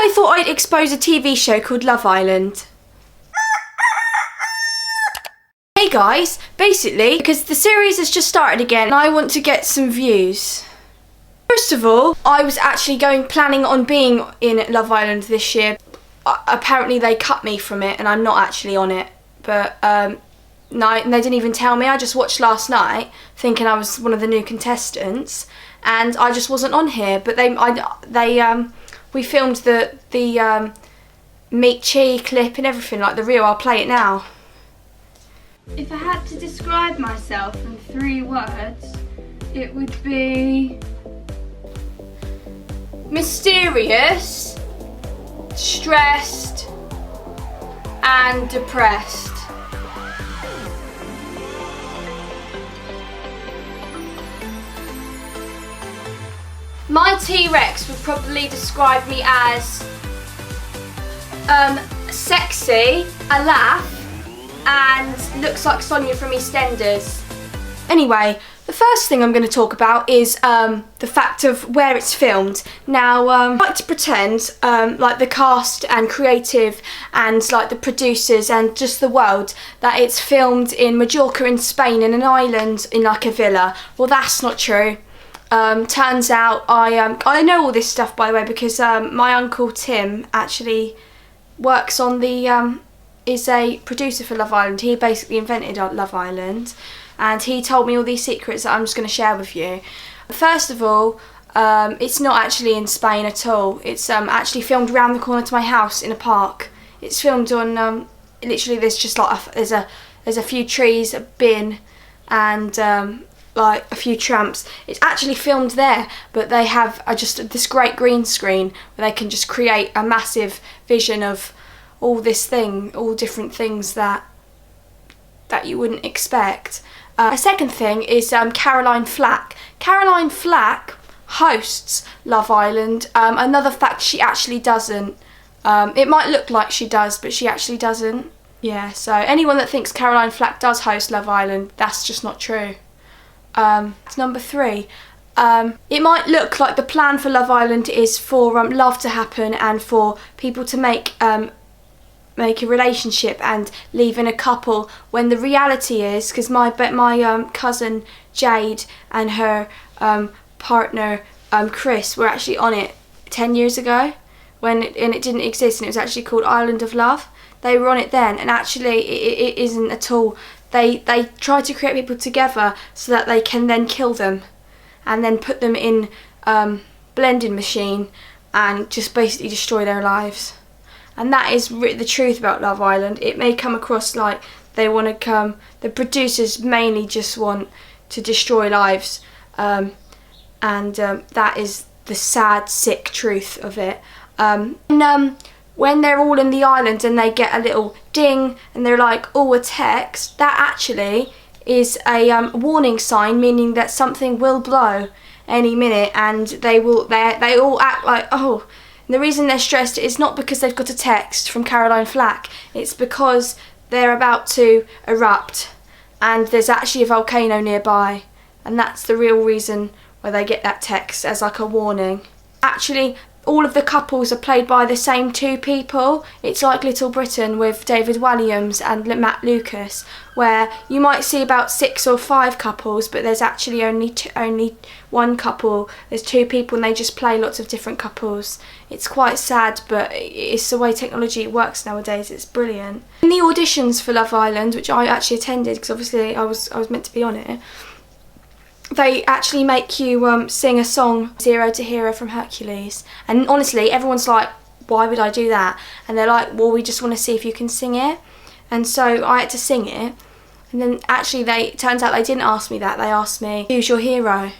I thought I'd expose a TV show called Love Island. Hey guys, basically, because the series has just started again, I want to get some views. First of all, I was actually planning on being in Love Island this year. Apparently they cut me from it and I'm not actually on it. But no, they didn't even tell me. I just watched last night thinking I was one of the new contestants and I just wasn't on here. But we filmed the Meet Chi clip and everything, like the reel. I'll play it now. If I had to describe myself in 3 words, it would be mysterious, stressed, and depressed. My T-Rex would probably describe me as sexy, a laugh, and looks like Sonia from EastEnders. Anyway, the first thing I'm going to talk about is the fact of where it's filmed. Now, I like to pretend, like the cast and creative and like the producers and just the world, that it's filmed in Majorca in Spain, in an island in like a villa. Well, that's not true. Turns out I know all this stuff, by the way, because my uncle Tim actually works on the is a producer for Love Island. He basically invented Love Island, and he told me all these secrets that I'm just going to share with you. First of all, it's not actually in Spain at all. It's actually filmed around the corner to my house in a park. It's filmed on literally there's just like there's a few trees, a bin, and like a few tramps. It's actually filmed there, but they have just this great green screen where they can just create a massive vision of all different things that you wouldn't expect. A second thing is Caroline Flack. Caroline Flack hosts Love Island. Another fact, she actually doesn't. It might look like she does, but she actually doesn't. Yeah, so anyone that thinks Caroline Flack does host Love Island, that's just not true. Number 3. It might look like the plan for Love Island is for love to happen and for people to make a relationship and leave in a couple, when the reality is, because my cousin Jade and her partner Chris were actually on it 10 years ago and it didn't exist, and it was actually called Island of Love. They were on it then, and actually it isn't at all. They try to create people together so that they can then kill them and then put them in blending machine and just basically destroy their lives. And that is the truth about Love Island. It may come across like they want to the producers mainly just want to destroy lives, and that is the sad, sick truth of it. When they're all in the island and they get a little ding and they're like, oh, a text, that actually is a warning sign, meaning that something will blow any minute, and they all act like, oh. And the reason they're stressed is not because they've got a text from Caroline Flack. It's because they're about to erupt and there's actually a volcano nearby, and that's the real reason why they get that text, as like a warning. Actually, all of the couples are played by the same 2 people. It's like Little Britain with David Walliams and Matt Lucas, where you might see about 6 or 5 couples, but there's actually only one couple. There's 2 people and they just play lots of different couples. It's quite sad, but it's the way technology works nowadays. It's brilliant. In the auditions for Love Island, which I actually attended because obviously I was meant to be on it, they actually make you sing a song, Zero to Hero from Hercules. And honestly, everyone's like, why would I do that? And they're like, well, we just want to see if you can sing it. And so I had to sing it. And then actually, turns out they didn't ask me that. They asked me, who's your hero?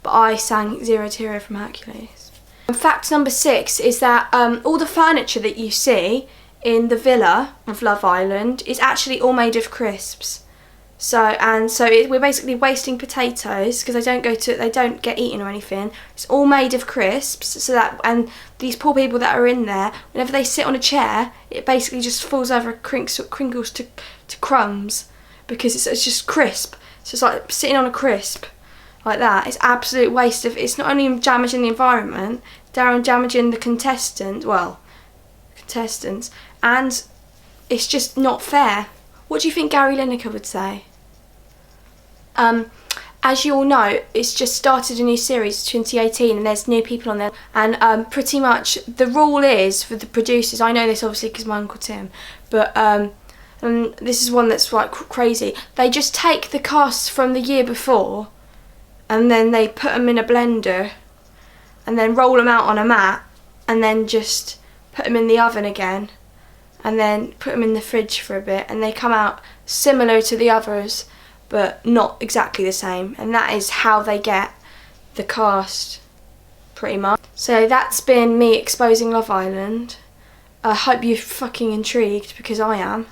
But I sang Zero to Hero from Hercules. And fact number 6 is that all the furniture that you see in the villa of Love Island is actually all made of crisps. We're basically wasting potatoes because they don't get eaten or anything. It's all made of crisps, and these poor people that are in there, whenever they sit on a chair, it basically just falls over, crinkles to crumbs, because it's just crisp. So it's like sitting on a crisp like that. It's absolute waste of. It's not only damaging the environment, Darren damaging the contestants, and it's just not fair. What do you think Gary Lineker would say? As you all know, it's just started a new series, 2018, and there's new people on there. And pretty much the rule is for the producers, I know this obviously because my Uncle Tim, but and this is one that's like crazy. They just take the casts from the year before and then they put them in a blender and then roll them out on a mat and then just put them in the oven again and then put them in the fridge for a bit, and they come out similar to the others but not exactly the same, and that is how they get the cast, pretty much. So that's been me exposing Love Island. I hope you're fucking intrigued, because I am,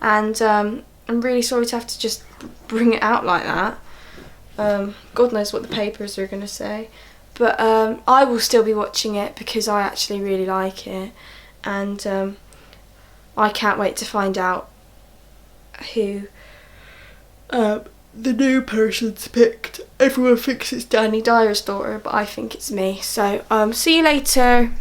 and I'm really sorry to have to just bring it out like that. God knows what the papers are going to say, but I will still be watching it because I actually really like it, and I can't wait to find out who the new person's picked. Everyone thinks it's Danny Dyer's daughter, but I think it's me. So see you later.